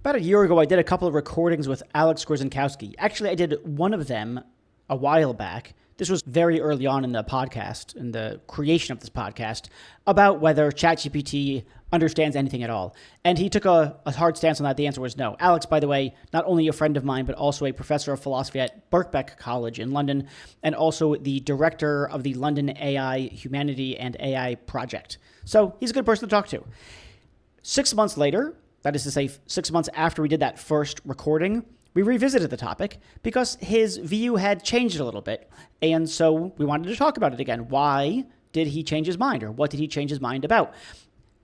About a year ago, I did a couple of recordings with Alex Grzankowski. Actually, I did one of them a while back. This was very early on in the podcast, in the creation of this podcast, about whether ChatGPT understands anything at all. And he took a hard stance on that. The answer was no. Alex, by the way, not only a friend of mine, but also a professor of philosophy at Birkbeck College in London, and also the director of the London AI Humanity and AI Project. So he's a good person to talk to. 6 months later, that is to say 6 months after we did that first recording, we revisited the topic because his view had changed a little bit. And so we wanted to talk about it again. Why did he change his mind, or what did he change his mind about?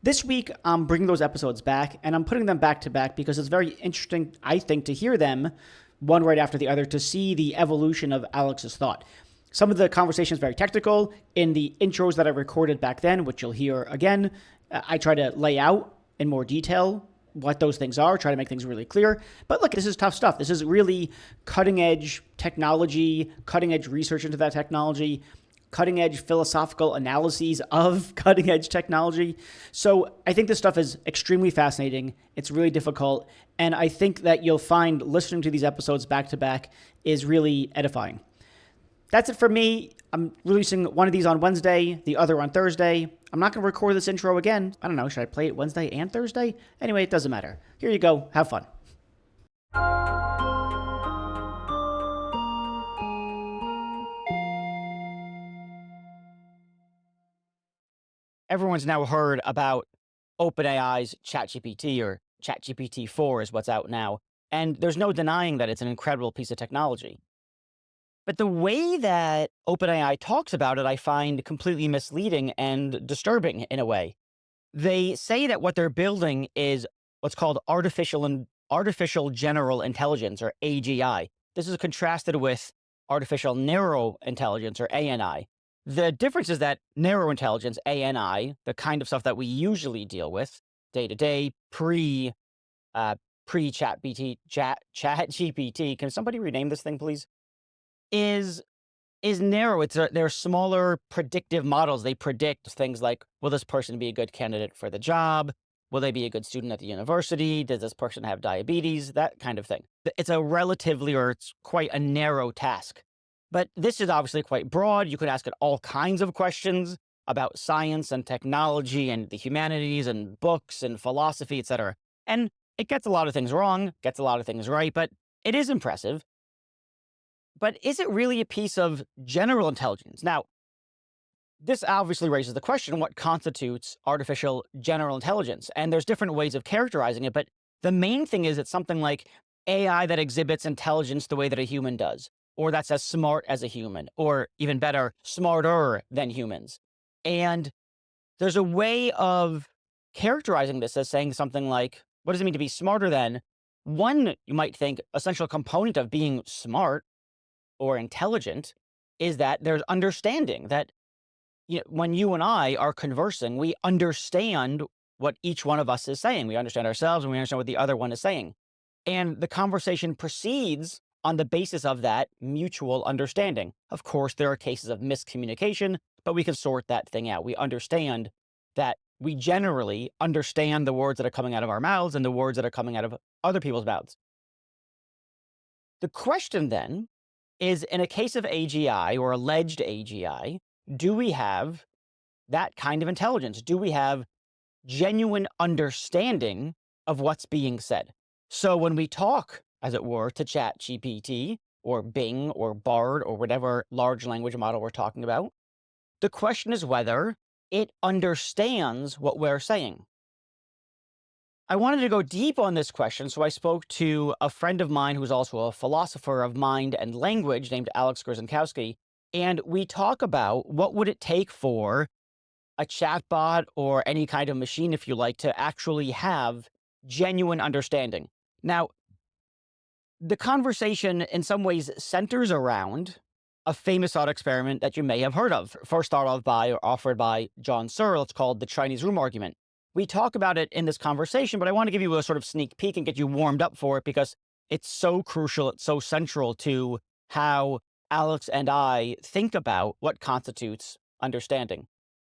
This week, I'm bringing those episodes back, and I'm putting them back to back because it's very interesting, I think, to hear them one right after the other, to see the evolution of Alex's thought. Some of the conversation is very technical. In the intros that I recorded back then, which you'll hear again, I try to lay out in more detail what those things are, try to make things really clear. But look, this is tough stuff. This is really cutting edge technology, cutting edge research into that technology, cutting edge philosophical analyses of cutting edge technology. So I think this stuff is extremely fascinating. It's really difficult. And I think that you'll find listening to these episodes back to back is really edifying. That's it for me. I'm releasing one of these on Wednesday, the other on Thursday. I'm not going to record this intro again. I don't know. Should I play it Wednesday and Thursday? Anyway, it doesn't matter. Here you go. Have fun. Everyone's now heard about OpenAI's ChatGPT, or ChatGPT 4 is what's out now. And there's no denying that it's an incredible piece of technology. But the way that OpenAI talks about it, I find completely misleading and disturbing in a way. They say that what they're building is what's called artificial general intelligence, or AGI. This is contrasted with artificial narrow intelligence, or ANI. The difference is that narrow intelligence, ANI, the kind of stuff that we usually deal with day to day, ChatGPT. Can somebody rename this thing, please? Is narrow. They're smaller predictive models. They predict things like, will this person be a good candidate for the job? Will they be a good student at the university? Does this person have diabetes? That kind of thing. It's it's quite a narrow task. But this is obviously quite broad. You could ask it all kinds of questions about science and technology and the humanities and books and philosophy, etc. And it gets a lot of things wrong, gets a lot of things right, but it is impressive. But is it really a piece of general intelligence? Now, this obviously raises the question, what constitutes artificial general intelligence? And there's different ways of characterizing it, but the main thing is it's something like AI that exhibits intelligence the way that a human does, or that's as smart as a human, or even better, smarter than humans. And there's a way of characterizing this as saying something like, what does it mean to be smarter than? One, you might think, essential component of being smart or intelligent is that there's understanding, that when you and I are conversing, we understand what each one of us is saying. We understand ourselves and we understand what the other one is saying. And the conversation proceeds on the basis of that mutual understanding. Of course, there are cases of miscommunication, but we can sort that thing out. We understand that we generally understand the words that are coming out of our mouths and the words that are coming out of other people's mouths. The question then is, in a case of AGI or alleged AGI, do we have that kind of intelligence? Do we have genuine understanding of what's being said? So when we talk, as it were, to ChatGPT or Bing or Bard or whatever large language model we're talking about, the question is whether it understands what we're saying. I wanted to go deep on this question, so I spoke to a friend of mine who's also a philosopher of mind and language named Alex Grzankowski, and we talk about what would it take for a chatbot or any kind of machine, if you like, to actually have genuine understanding. Now, the conversation in some ways centers around a famous thought experiment that you may have heard of, first thought of by or offered by John Searle. It's called the Chinese room argument. We talk about it in this conversation, but I want to give you a sort of sneak peek and get you warmed up for it because it's so crucial, it's so central to how Alex and I think about what constitutes understanding.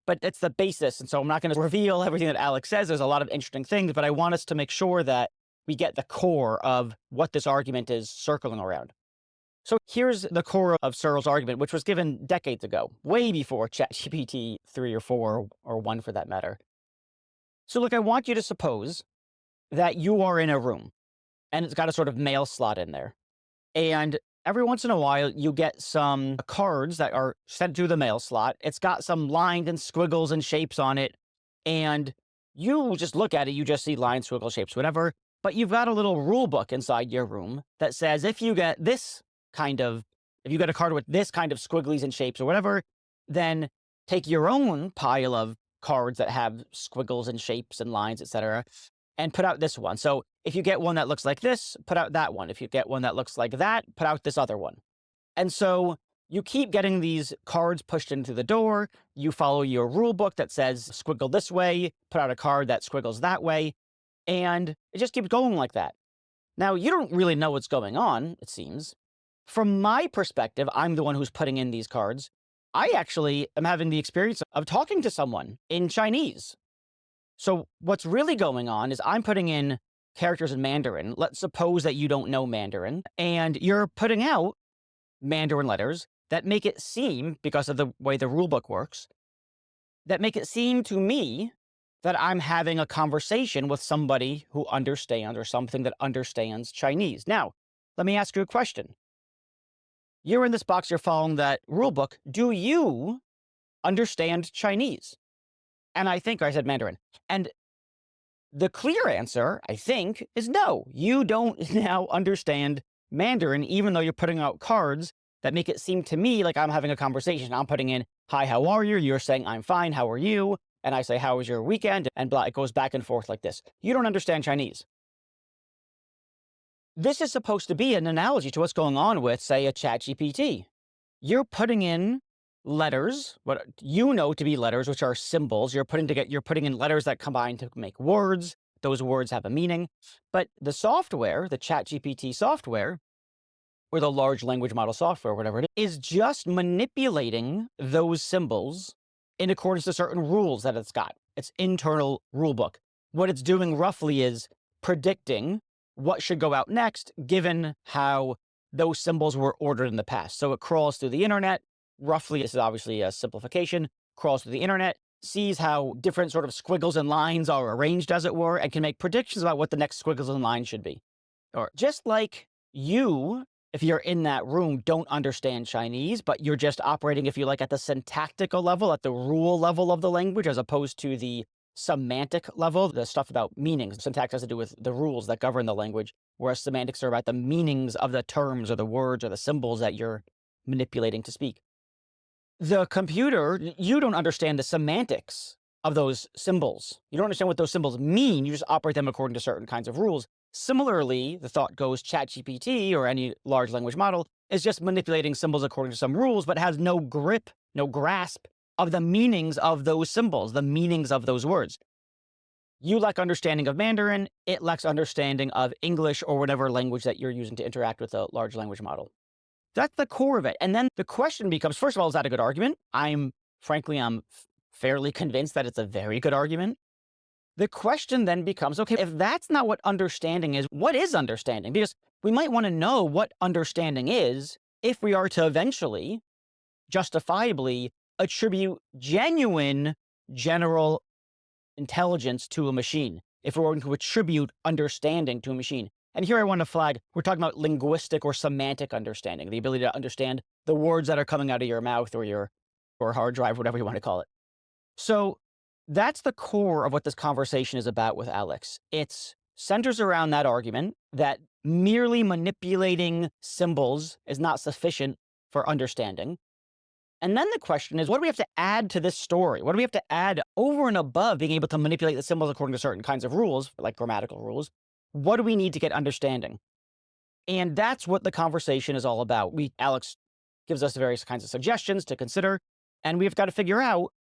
But it's the basis, and so I'm not going to reveal everything that Alex says. There's a lot of interesting things, but I want us to make sure that we get the core of what this argument is circling around. So here's the core of Searle's argument, which was given decades ago, way before ChatGPT 3 or 4 or 1 for that matter. So look, I want you to suppose that you are in a room and it's got a sort of mail slot in there. And every once in a while, you get some cards that are sent to the mail slot. It's got some lines and squiggles and shapes on it. And you just look at it, you just see lines, squiggles, shapes, whatever. But you've got a little rule book inside your room that says if you get this kind of, if you get a card with this kind of squigglies and shapes or whatever, then take your own pile of cards that have squiggles and shapes and lines, etc., and put out this one. So if you get one that looks like this, put out that one. If you get one that looks like that, put out this other one. And so you keep getting these cards pushed into the door. You follow your rule book that says squiggle this way, put out a card that squiggles that way. And it just keeps going like that. Now, you don't really know what's going on, it seems. From my perspective, I'm the one who's putting in these cards. I actually am having the experience of talking to someone in Chinese. So what's really going on is I'm putting in characters in Mandarin. Let's suppose that you don't know Mandarin, and you're putting out Mandarin letters that make it seem, because of the way the rulebook works, that make it seem to me that I'm having a conversation with somebody who understands, or something that understands Chinese. Now, let me ask you a question. You're in this box, you're following that rulebook. Do you understand Chinese? And I think I said Mandarin. And the clear answer, I think, is no. You don't now understand Mandarin, even though you're putting out cards that make it seem to me like I'm having a conversation. I'm putting in, hi, how are you? You're saying, I'm fine, how are you? And I say, how was your weekend? And blah, it goes back and forth like this. You don't understand Chinese. This is supposed to be an analogy to what's going on with, say, a ChatGPT. You're putting in letters, what you know to be letters, which are symbols. You're putting in letters that combine to make words. Those words have a meaning. But the software, the ChatGPT software, or the large language model software, whatever it is just manipulating those symbols in accordance to certain rules that it's got. Its internal rule book. What it's doing roughly is predicting what should go out next, given how those symbols were ordered in the past. So it crawls through the internet. Roughly, this is obviously a simplification, crawls through the internet, sees how different sort of squiggles and lines are arranged, as it were, and can make predictions about what the next squiggles and lines should be. Or just like you, if you're in that room, don't understand Chinese, but you're just operating, if you like, at the syntactical level, at the rule level of the language, as opposed to the semantic level, the stuff about meanings. Syntax has to do with the rules that govern the language, whereas semantics are about the meanings of the terms or the words or the symbols that you're manipulating to speak. The computer, you don't understand the semantics of those symbols. You don't understand what those symbols mean. You just operate them according to certain kinds of rules. Similarly, the thought goes ChatGPT or any large language model is just manipulating symbols according to some rules, but has no grip, no grasp of the meanings of those symbols, the meanings of those words. You lack understanding of Mandarin, it lacks understanding of English or whatever language that you're using to interact with a large language model. That's the core of it. And then the question becomes, first of all, is that a good argument? Frankly, I'm fairly convinced that it's a very good argument. The question then becomes, okay, if that's not what understanding is, what is understanding? Because we might want to know what understanding is if we are to eventually, justifiably, attribute genuine general intelligence to a machine, if we're going to attribute understanding to a machine. And here I want to flag, we're talking about linguistic or semantic understanding, the ability to understand the words that are coming out of your mouth or hard drive, whatever you want to call it. So that's the core of what this conversation is about with Alex. It centers around that argument that merely manipulating symbols is not sufficient for understanding. And then the question is, what do we have to add to this story? What do we have to add over and above being able to manipulate the symbols according to certain kinds of rules, like grammatical rules? What do we need to get understanding? And that's what the conversation is all about. Alex gives us various kinds of suggestions to consider, and we've got to figure out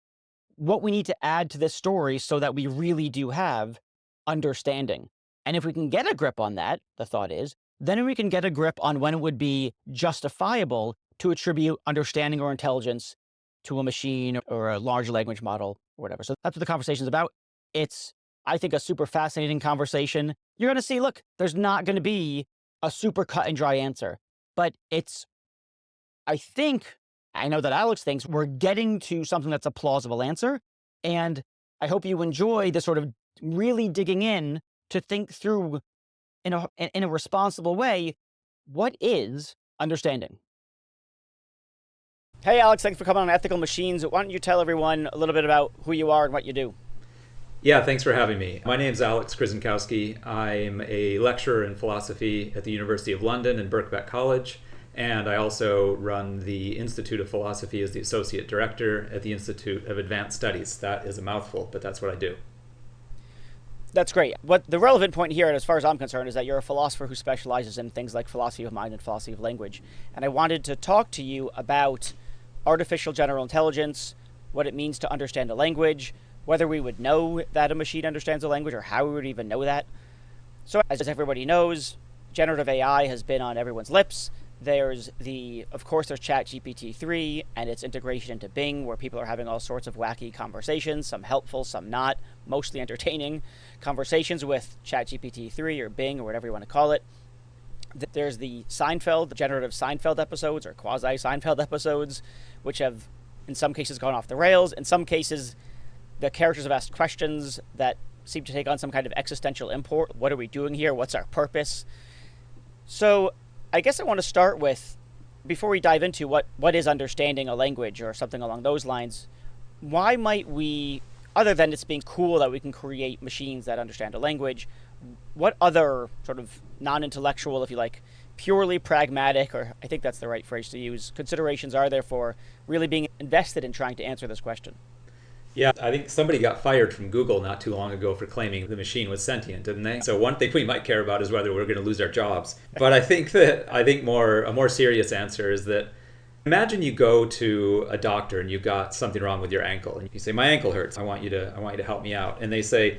what we need to add to this story so that we really do have understanding. And if we can get a grip on that, the thought is, then we can get a grip on when it would be justifiable to attribute understanding or intelligence to a machine or a large language model or whatever. So that's what the conversation is about. It's I think, a super fascinating conversation, you're going to see, look, there's not going to be a super cut and dry answer. But I think, I know that Alex thinks we're getting to something that's a plausible answer. And I hope you enjoy the sort of really digging in to think through in a responsible way, what is understanding? Hey, Alex, thanks for coming on Ethical Machines. Why don't you tell everyone a little bit about who you are and what you do? Yeah, thanks for having me. My name's Alex Grzankowski. I'm a lecturer in philosophy at the University of London and Birkbeck College, and I also run the Institute of Philosophy as the associate director at the Institute of Advanced Studies. That is a mouthful, but that's what I do. That's great. What the relevant point here, as far as I'm concerned, is that you're a philosopher who specializes in things like philosophy of mind and philosophy of language. And I wanted to talk to you about artificial general intelligence, what it means to understand a language, whether we would know that a machine understands a language or how we would even know that. So, as everybody knows, generative AI has been on everyone's lips. Of course, there's ChatGPT 3 and its integration into Bing, where people are having all sorts of wacky conversations, some helpful, some not, mostly entertaining conversations with ChatGPT 3 or Bing or whatever you want to call it. There's the generative Seinfeld episodes or quasi-Seinfeld episodes, which have, in some cases, gone off the rails. In some cases, the characters have asked questions that seem to take on some kind of existential import. What are we doing here? What's our purpose? So I guess I want to start with, before we dive into what is understanding a language or something along those lines, why might we, other than it's being cool that we can create machines that understand a language, what other sort of non-intellectual, if you like, purely pragmatic, or I think that's the right phrase to use, considerations are there for really being invested in trying to answer this question? Yeah, I think somebody got fired from Google not too long ago for claiming the machine was sentient, didn't they? So one thing we might care about is whether we're going to lose our jobs. But I think a more serious answer is that imagine you go to a doctor and you've got something wrong with your ankle, and you say, "My ankle hurts. I want you to help me out." And they say,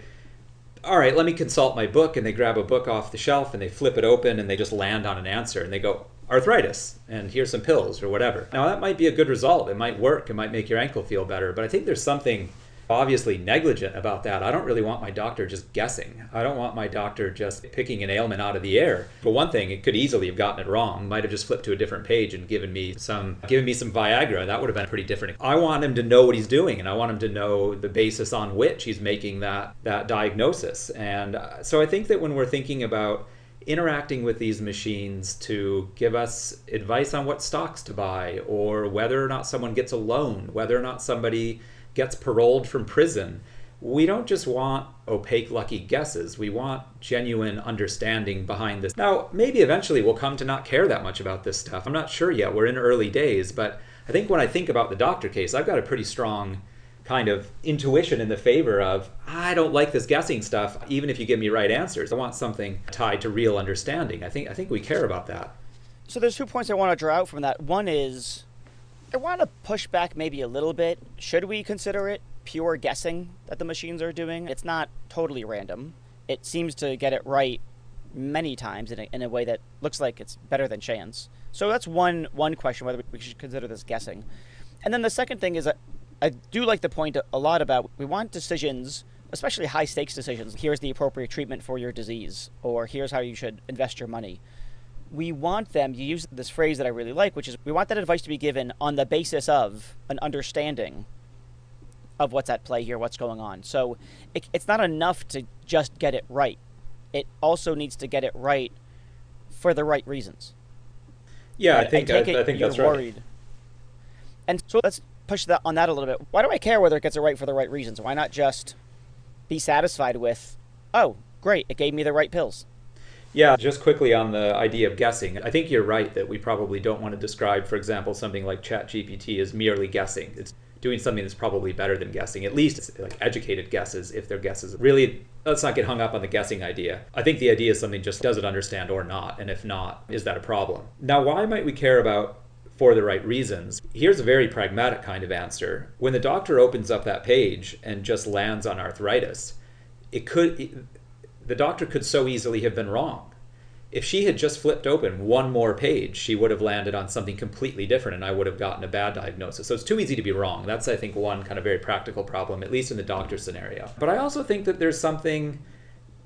"All right, let me consult my book." And they grab a book off the shelf and they flip it open and they just land on an answer and they go, "Arthritis, and here's some pills," or whatever. Now that might be a good result. It might work. It might make your ankle feel better. But I think there's something obviously negligent about that. I don't really want my doctor just guessing. I don't want my doctor just picking an ailment out of the air. For one thing, it could easily have gotten it wrong. Might have just flipped to a different page and given me some Viagra. That would have been pretty different. I want him to know what he's doing, and I want him to know the basis on which he's making that diagnosis. And so I think that when we're thinking about interacting with these machines to give us advice on what stocks to buy, or whether or not someone gets a loan, whether or not somebody gets paroled from prison, we don't just want opaque, lucky guesses. We want genuine understanding behind this. Now, maybe eventually we'll come to not care that much about this stuff. I'm not sure yet. We're in early days. But I think when I think about the doctor case, I've got a pretty strong kind of intuition in the favor of, I don't like this guessing stuff, even if you give me right answers. I want something tied to real understanding. I think we care about that. So there's 2 points I want to draw out from that. One is, I want to push back maybe a little bit. Should we consider it pure guessing that the machines are doing? It's not totally random. It seems to get it right many times in a way that looks like it's better than chance. So that's one question, whether we should consider this guessing. And then the second thing is that I do like the point a lot about, we want decisions, especially high stakes decisions. Here's the appropriate treatment for your disease, or here's how you should invest your money. We want them, you use this phrase that I really like, which is we want that advice to be given on the basis of an understanding of what's at play here, what's going on. So it's not enough to just get it right. It also needs to get it right for the right reasons. Yeah, I think that's right. Worried. And so let's push that on that a little bit. Why do I care whether it gets it right for the right reasons? Why not just be satisfied with, oh, great, it gave me the right pills? Yeah, just quickly on the idea of guessing. I think you're right that we probably don't want to describe, for example, something like ChatGPT as merely guessing. It's doing something that's probably better than guessing. At least it's like educated guesses, if they're guesses. Really, let's not get hung up on the guessing idea. I think the idea is something just, does it understand or not? And if not, is that a problem? Now, why might we care about for the right reasons? Here's a very pragmatic kind of answer. When the doctor opens up that page and just lands on arthritis, the doctor could so easily have been wrong. if she had just flipped open one more page, she would have landed on something completely different and I would have gotten a bad diagnosis. So it's too easy to be wrong. That's, I think, one kind of very practical problem, at least in the doctor scenario. But I also think that there's something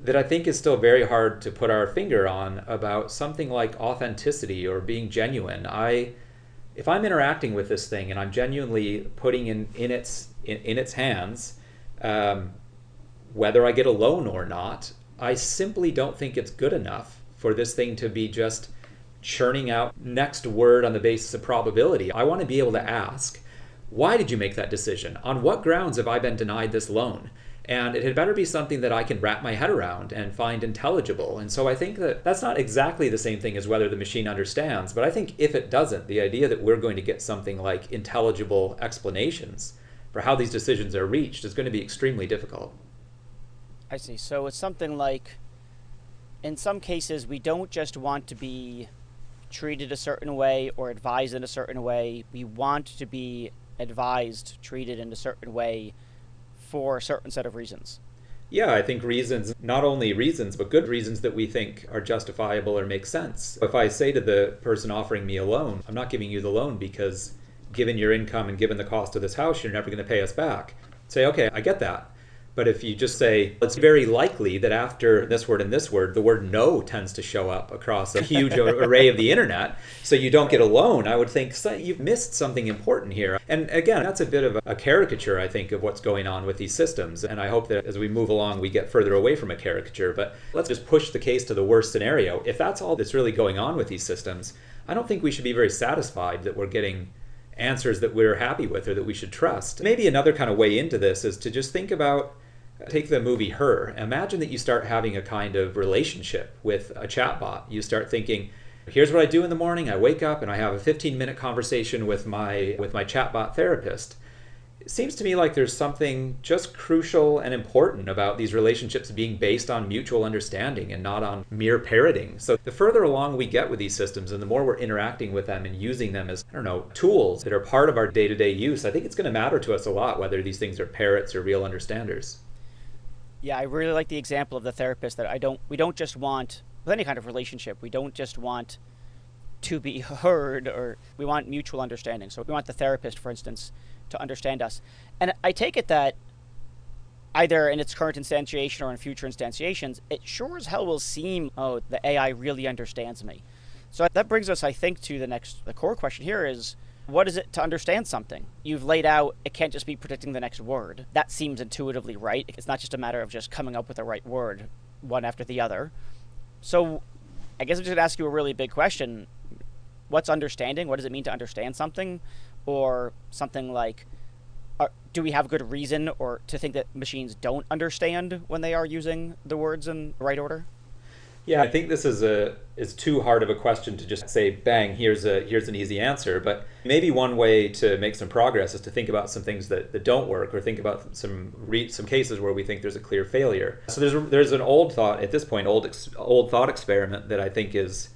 that I think is still very hard to put our finger on about something like authenticity or being genuine. If I'm interacting with this thing and I'm genuinely putting in its hands, whether I get a loan or not, I simply don't think it's good enough for this thing to be just churning out next word on the basis of probability. I want to be able to ask, why did you make that decision? On what grounds have I been denied this loan? And it had better be something that I can wrap my head around and find intelligible. And so I think that that's not exactly the same thing as whether the machine understands, but I think if it doesn't, the idea that we're going to get something like intelligible explanations for how these decisions are reached is going to be extremely difficult. I see. So it's something like, in some cases, we don't just want to be treated a certain way or advised in a certain way. We want to be advised, treated in a certain way for a certain set of reasons. Yeah, I think reasons, not only reasons, but good reasons that we think are justifiable or make sense. If I say to the person offering me a loan, I'm not giving you the loan because given your income and given the cost of this house, you're never going to pay us back. Say, okay, I get that. But if you just say, it's very likely that after this word and this word, the word no tends to show up across a huge array of the internet, so you don't get a loan, I would think you've missed something important here. And again, that's a bit of a caricature, I think, of what's going on with these systems. And I hope that as we move along, we get further away from a caricature. But let's just push the case to the worst scenario. If that's all that's really going on with these systems, I don't think we should be very satisfied that we're getting answers that we're happy with or that we should trust. Maybe another kind of way into this is to just think about, take the movie Her. Imagine that you start having a kind of relationship with a chatbot. You start thinking, here's what I do in the morning. I wake up and I have a 15-minute conversation with my chatbot therapist. It seems to me like there's something just crucial and important about these relationships being based on mutual understanding and not on mere parroting. So the further along we get with these systems and the more we're interacting with them and using them as, tools that are part of our day-to-day use, I think it's going to matter to us a lot whether these things are parrots or real understanders. Yeah, I really like the example of the therapist that we don't just want, with any kind of relationship, we don't just want to be heard, or we want mutual understanding. So we want the therapist, for instance, to understand us. And I take it that either in its current instantiation or in future instantiations, it sure as hell will seem, oh, the AI really understands me. So that brings us, I think, to the core question here is, what is it to understand something? You've laid out, it can't just be predicting the next word. That seems intuitively right. It's not just a matter of just coming up with the right word, one after the other. So I guess I'm just going to ask you a really big question. What's understanding? What does it mean to understand something? Or something like, do we have good reason or to think that machines don't understand when they are using the words in the right order? Yeah, I think this is too hard of a question to just say, bang, here's an easy answer. But maybe one way to make some progress is to think about some things that don't work, or think about some cases where we think there's a clear failure. So there's an old thought at this point, old thought experiment that I think is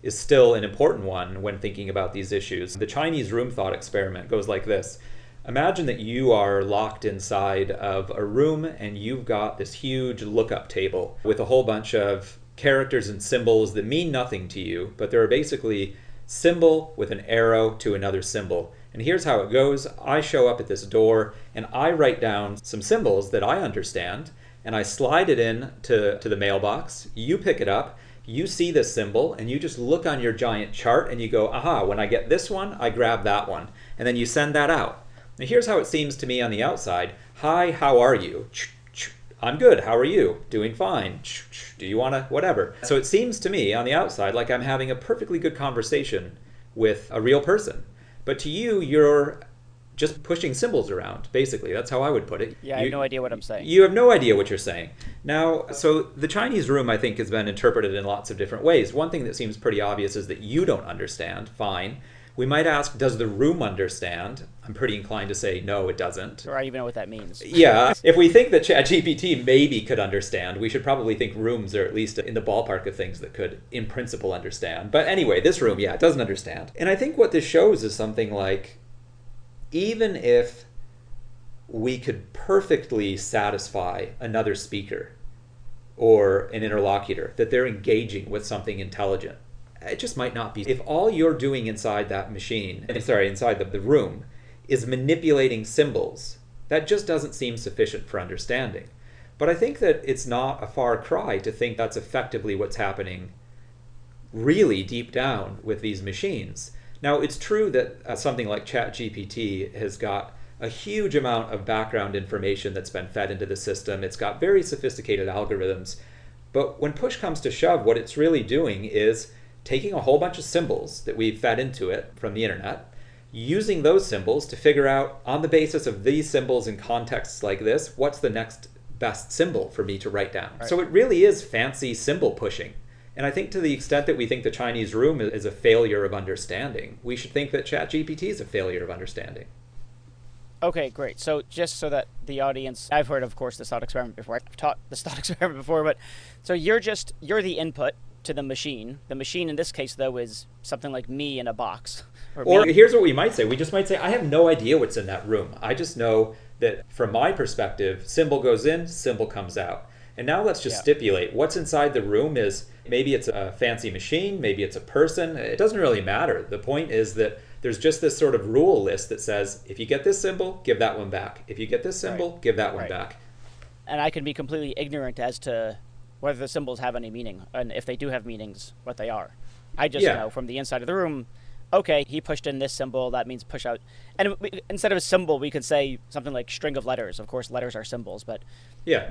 still an important one when thinking about these issues. The Chinese room thought experiment goes like this. Imagine that you are locked inside of a room and you've got this huge lookup table with a whole bunch of characters and symbols that mean nothing to you, but they're basically symbol with an arrow to another symbol. And here's how it goes. I show up at this door and I write down some symbols that I understand and I slide it in to the mailbox. You pick it up, you see this symbol, and you just look on your giant chart and you go, aha, when I get this one, I grab that one. And then you send that out. Now here's how it seems to me on the outside. Hi, how are you? I'm good. How are you? Doing fine. Do you want to whatever? So it seems to me on the outside like I'm having a perfectly good conversation with a real person. But to you, you're just pushing symbols around, basically. That's how I would put it. Yeah, I have no idea what I'm saying. You have no idea what you're saying. Now, so the Chinese room, I think, has been interpreted in lots of different ways. One thing that seems pretty obvious is that you don't understand. Fine. We might ask, does the room understand? I'm pretty inclined to say, no, it doesn't. Or I even know what that means. Yeah. If we think that ChatGPT maybe could understand, we should probably think rooms are at least in the ballpark of things that could, in principle, understand. But anyway, this room, yeah, it doesn't understand. And I think what this shows is something like, even if we could perfectly satisfy another speaker or an interlocutor, that they're engaging with something intelligent. It just might not be. If all you're doing inside that machine, inside the room, is manipulating symbols, that just doesn't seem sufficient for understanding. But I think that it's not a far cry to think that's effectively what's happening really deep down with these machines. Now, it's true that something like ChatGPT has got a huge amount of background information that's been fed into the system. It's got very sophisticated algorithms. But when push comes to shove, what it's really doing is taking a whole bunch of symbols that we've fed into it from the internet, using those symbols to figure out, on the basis of these symbols in contexts like this, what's the next best symbol for me to write down. Right. So it really is fancy symbol pushing. And I think to the extent that we think the Chinese room is a failure of understanding, we should think that ChatGPT is a failure of understanding. Okay, great. So just so that the audience, I've heard, of course, this thought experiment before. I've taught this thought experiment before, but so you're the input to the machine. The machine in this case, though, is something like me in a box. Or here's what we might say. We just might say, I have no idea what's in that room. I just know that from my perspective, symbol goes in, symbol comes out. And now let's just stipulate what's inside the room is maybe it's a fancy machine, maybe it's a person. It doesn't really matter. The point is that there's just this sort of rule list that says, if you get this symbol, give that one back. If you get this symbol, give that one back. And I can be completely ignorant as to whether the symbols have any meaning, and if they do have meanings, what they are. I just know from the inside of the room, okay, he pushed in this symbol, that means push out. And instead of a symbol, we could say something like string of letters. Of course, letters are symbols, but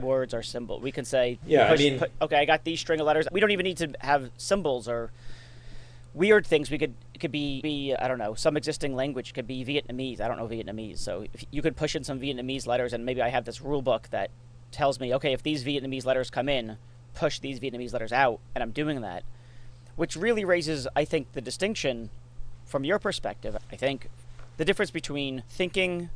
words are symbols. We can say, okay, I got these string of letters. We don't even need to have symbols or weird things. It could be I don't know, some existing language. It could be Vietnamese. I don't know Vietnamese. So if you could push in some Vietnamese letters, and maybe I have this rule book that tells me, okay, if these Vietnamese letters come in, push these Vietnamese letters out, and I'm doing that, which really raises, I think, the distinction from your perspective. I think the difference between thinking,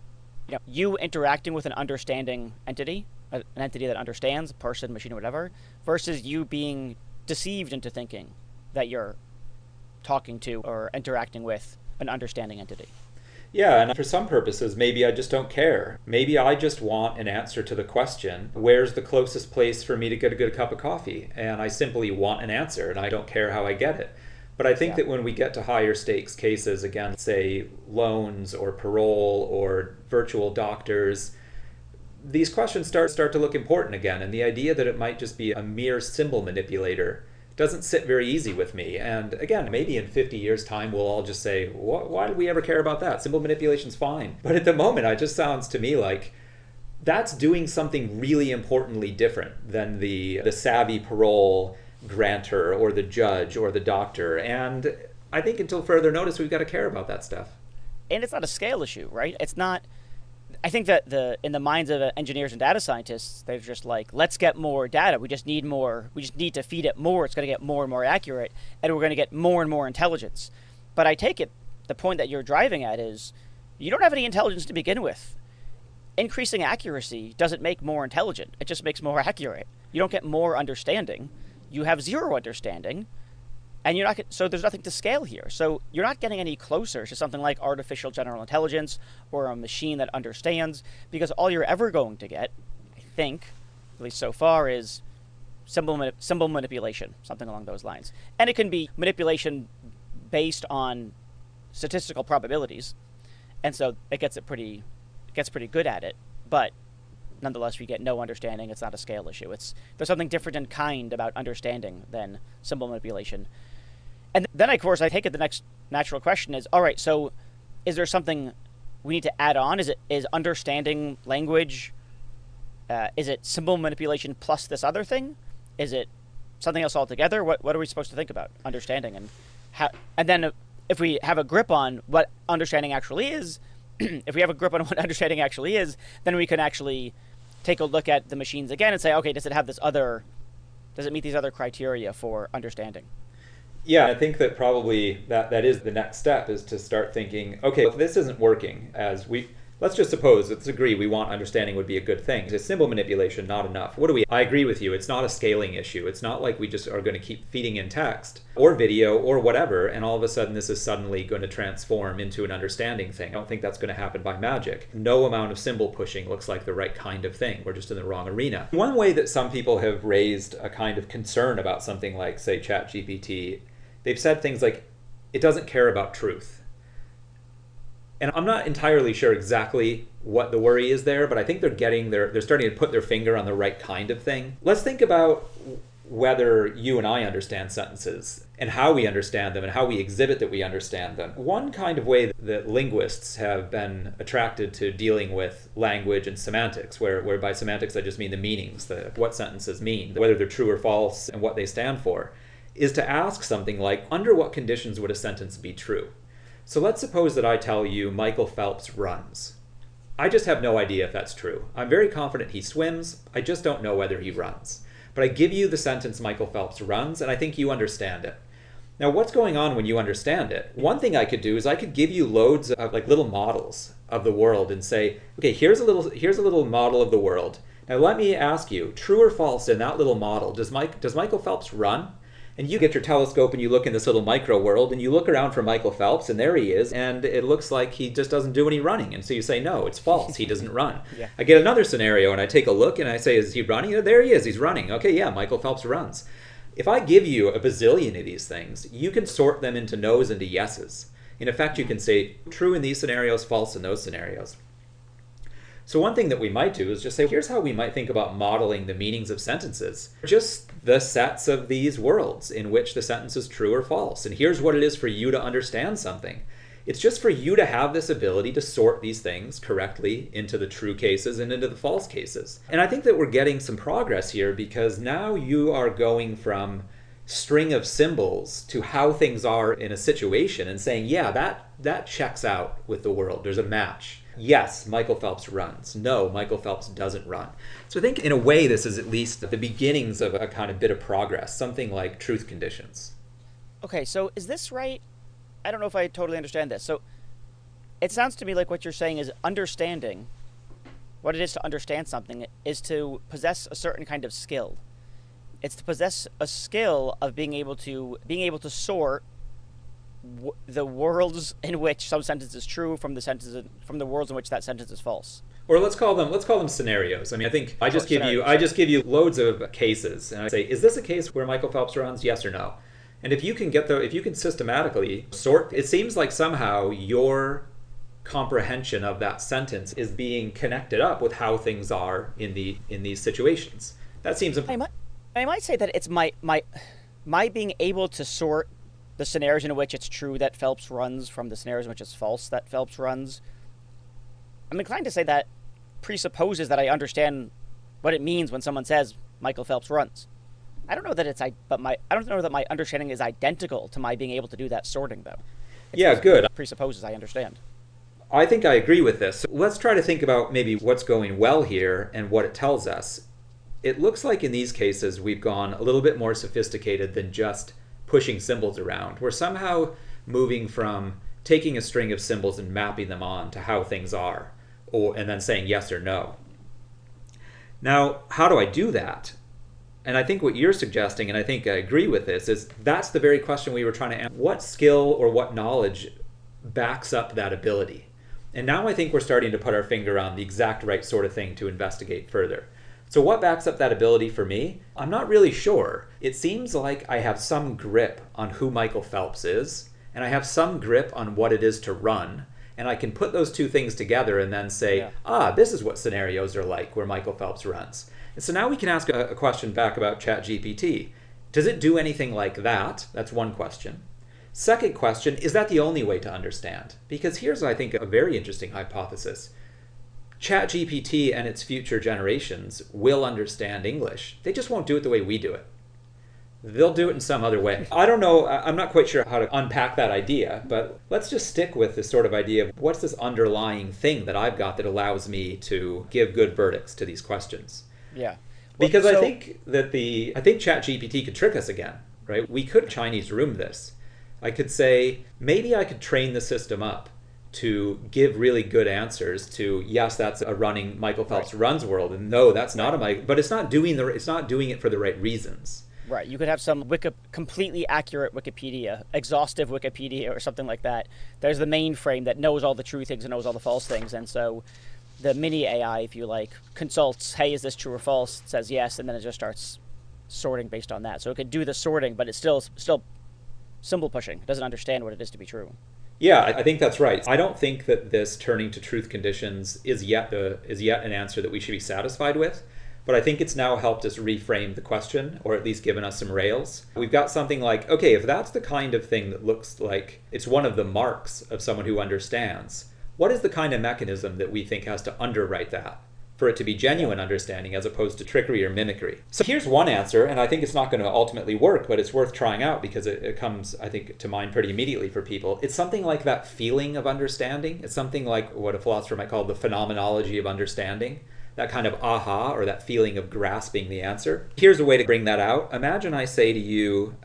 you interacting with an understanding entity, an entity that understands, person, machine, or whatever, versus you being deceived into thinking that you're talking to or interacting with an understanding entity. Yeah, and for some purposes, maybe I just don't care. Maybe I just want an answer to the question, where's the closest place for me to get a good cup of coffee? And I simply want an answer, and I don't care how I get it. But I think that when we get to higher stakes cases, again, say loans or parole or virtual doctors, these questions start to look important again. And the idea that it might just be a mere symbol manipulator doesn't sit very easy with me. And again, maybe in 50 years' time, we'll all just say, why did we ever care about that? Symbol manipulation's fine. But at the moment, it just sounds to me like that's doing something really importantly different than the savvy parole grantor or the judge or the doctor. And I think until further notice, we've got to care about that stuff. And it's not a scale issue, right? It's not. I think that in the minds of engineers and data scientists, they're just like, let's get more data. We just need more. We just need to feed it more. It's going to get more and more accurate, and we're going to get more and more intelligence. But I take it, the point that you're driving at is, you don't have any intelligence to begin with. Increasing accuracy doesn't make more intelligent. It just makes more accurate. You don't get more understanding. You have zero understanding. And so there's nothing to scale here. So you're not getting any closer to something like artificial general intelligence or a machine that understands, because all you're ever going to get, I think, at least so far, is symbol manipulation, something along those lines. And it can be manipulation based on statistical probabilities, and so it gets pretty good at it. But nonetheless, we get no understanding. It's not a scale issue. There's something different in kind about understanding than symbol manipulation. And then, of course, I take it the next natural question is, all right, so is there something we need to add on? Is understanding language, is it symbol manipulation plus this other thing? Is it something else altogether? What are we supposed to think about understanding? And how? And then if we have a grip on what understanding actually is, then we can actually take a look at the machines again and say, okay, does it meet these other criteria for understanding? Yeah, I think that probably that is the next step, is to start thinking, okay, if this isn't working, as let's just suppose, let's agree we want understanding would be a good thing. Is symbol manipulation not enough? What do we? I agree with you. It's not a scaling issue. It's not like we just are going to keep feeding in text or video or whatever, and all of a sudden this is suddenly going to transform into an understanding thing. I don't think that's going to happen by magic. No amount of symbol pushing looks like the right kind of thing. We're just in the wrong arena. One way that some people have raised a kind of concern about something like, say, ChatGPT, they've said things like, it doesn't care about truth. And I'm not entirely sure exactly what the worry is there, but I think they're starting to put their finger on the right kind of thing. Let's think about whether you and I understand sentences and how we understand them and how we exhibit that we understand them. One kind of way that linguists have been attracted to dealing with language and semantics, where by semantics I just mean the meanings, what sentences mean, whether they're true or false and what they stand for, is to ask something like, under what conditions would a sentence be true? So let's suppose that I tell you Michael Phelps runs. I just have no idea if that's true. I'm very confident he swims. I just don't know whether he runs. But I give you the sentence Michael Phelps runs, and I think you understand it. Now, what's going on when you understand it? One thing I could do is I could give you loads of like little models of the world and say, okay, here's a little model of the world. Now let me ask you, true or false in that little model, does Michael Phelps run? And you get your telescope and you look in this little micro world and you look around for Michael Phelps and there he is, and it looks like he just doesn't do any running. And so you say, no, it's false. He doesn't run. Yeah. I get another scenario and I take a look and I say, is he running? Oh, there he is. He's running. Okay, yeah, Michael Phelps runs. If I give you a bazillion of these things, you can sort them into no's and to yeses. In effect, you can say true in these scenarios, false in those scenarios. So one thing that we might do is just say, here's how we might think about modeling the meanings of sentences. Just the sets of these worlds in which the sentence is true or false. And here's what it is for you to understand something. It's just for you to have this ability to sort these things correctly into the true cases and into the false cases. And I think that we're getting some progress here because now you are going from string of symbols to how things are in a situation and saying, yeah, that checks out with the world. There's a match. Yes, Michael Phelps runs. No, Michael Phelps doesn't run. So I think in a way this is at least the beginnings of a kind of bit of progress, something like truth conditions. Okay, so is this right? I don't know if I totally understand this. So it sounds to me like what you're saying is understanding what it is to understand something is to possess a certain kind of skill. It's to possess a skill of being able to sort the worlds in which some sentence is true from the worlds in which that sentence is false. Or let's call them scenarios. I mean, I think I just give you loads of cases, and I say, is this a case where Michael Phelps runs? Yes or no. And if you can systematically sort, it seems like somehow your comprehension of that sentence is being connected up with how things are in these situations. That seems. I might say that it's my being able to sort the scenarios in which it's true that Phelps runs from the scenarios in which it's false that Phelps runs. I'm inclined to say that presupposes that I understand what it means when someone says Michael Phelps runs. I don't know that my understanding is identical to my being able to do that sorting, though. Good. It presupposes I understand. I think I agree with this. So let's try to think about maybe what's going well here and what it tells us. It looks like in these cases we've gone a little bit more sophisticated than just pushing symbols around. We're somehow moving from taking a string of symbols and mapping them on to how things are, and then saying yes or no. Now, how do I do that? And I think what you're suggesting, and I think I agree with this, is that's the very question we were trying to answer. What skill or what knowledge backs up that ability? And now I think we're starting to put our finger on the exact right sort of thing to investigate further. So what backs up that ability for me? I'm not really sure. It seems like I have some grip on who Michael Phelps is, and I have some grip on what it is to run, and I can put those two things together and then say, this is what scenarios are like where Michael Phelps runs. And so now we can ask a question back about ChatGPT. Does it do anything like that? That's one question. Second question, is that the only way to understand? Because here's, I think, a very interesting hypothesis. ChatGPT and its future generations will understand English. They just won't do it the way we do it. They'll do it in some other way. I don't know, I'm not quite sure how to unpack that idea, but let's just stick with this sort of idea of what's this underlying thing that I've got that allows me to give good verdicts to these questions. Yeah. Because I think ChatGPT could trick us again, right? We could Chinese room this. I could say, maybe I could train the system up to give really good answers to, yes, that's a running Michael Phelps Right. runs world, and no, that's not a Mike, but it's not doing it for the right reasons. Right. You could have some completely accurate Wikipedia, exhaustive Wikipedia or something like that. There's the mainframe that knows all the true things and knows all the false things. And so the mini AI, if you like, consults, hey, is this true or false? It says yes, and then it just starts sorting based on that. So it could do the sorting, but it's still symbol pushing. It doesn't understand what it is to be true. Yeah, I think that's right. I don't think that this turning to truth conditions is yet an answer that we should be satisfied with. But I think it's now helped us reframe the question, or at least given us some rails. We've got something like, okay, if that's the kind of thing that looks like it's one of the marks of someone who understands, what is the kind of mechanism that we think has to underwrite that for it to be genuine understanding as opposed to trickery or mimicry? So here's one answer, and I think it's not going to ultimately work, but it's worth trying out because it comes, I think, to mind pretty immediately for people. It's something like that feeling of understanding. It's something like what a philosopher might call the phenomenology of understanding. That kind of aha, or that feeling of grasping the answer. Here's a way to bring that out. Imagine I say to you,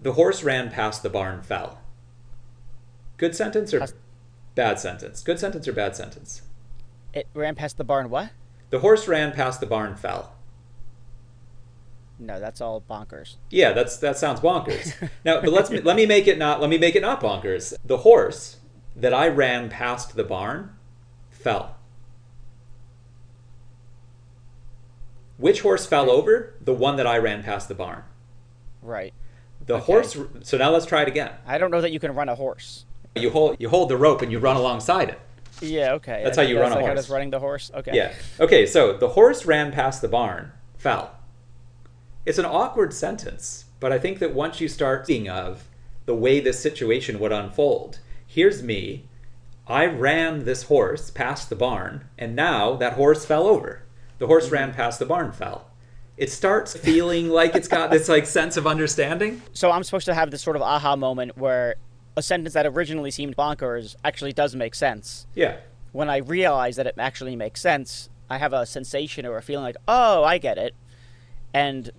the horse ran past the barn, fell. Good sentence or bad sentence? Good sentence or bad sentence? It ran past the barn, what? The horse ran past the barn, fell. No, that's all bonkers. Yeah, that sounds bonkers. Now, but let me make it not bonkers. The horse that I ran past the barn fell. Which horse fell over? The one that I ran past the barn. Right. The Okay. horse. So now let's try it again. I don't know that you can run a horse. You hold the rope and you run alongside it. Yeah, okay. That's how you run a like horse. Just running the horse? Okay. Yeah. Okay, so the horse ran past the barn, fell. It's an awkward sentence, but I think that once you start thinking of the way this situation would unfold, here's me. I ran this horse past the barn, and now that horse fell over. The horse ran past the barn, fell. It starts feeling like it's got this like sense of understanding. So I'm supposed to have this sort of aha moment where a sentence that originally seemed bonkers actually does make sense. Yeah. When I realize that it actually makes sense, I have a sensation or a feeling like, oh, I get it. And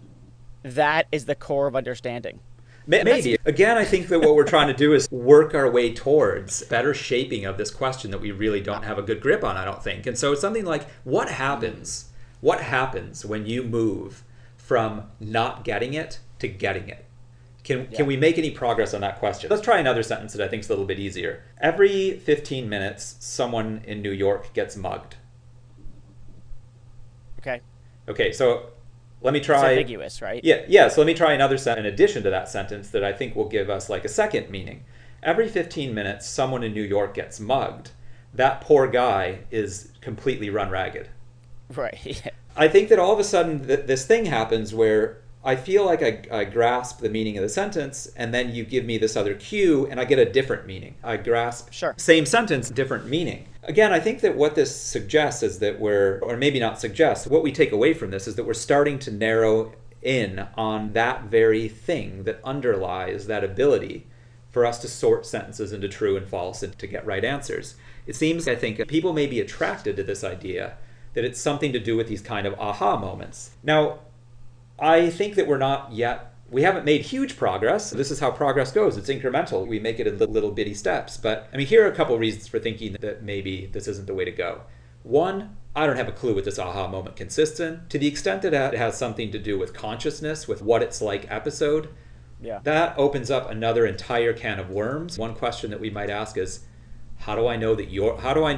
that is the core of understanding. Maybe. Again, I think that what we're trying to do is work our way towards better shaping of this question that we really don't have a good grip on, I don't think. And so it's something like, what happens? What happens when you move from not getting it to getting it? Can we make any progress on that question? Let's try another sentence that I think is a little bit easier. Every 15 minutes, someone in New York gets mugged. Okay. Okay, so let me try. It's ambiguous, right? Yeah. So let me try another sentence in addition to that sentence that I think will give us like a second meaning. Every 15 minutes, someone in New York gets mugged. That poor guy is completely run ragged. Right. I think that all of a sudden this thing happens where I feel like I grasp the meaning of the sentence, and then you give me this other cue, and I get a different meaning. I grasp same sentence, different meaning. Again, I think that what this suggests is that or maybe not suggests, what we take away from this is that we're starting to narrow in on that very thing that underlies that ability for us to sort sentences into true and false and to get right answers. It seems, I think, people may be attracted to this idea that it's something to do with these kind of aha moments. Now, I think that we haven't made huge progress. This is how progress goes. It's incremental. We make it in little bitty steps. But I mean, here are a couple reasons for thinking that maybe this isn't the way to go. One, I don't have a clue what this aha moment consists in. To the extent that it has something to do with consciousness, with what it's like episode, that opens up another entire can of worms. One question that we might ask is, how do I know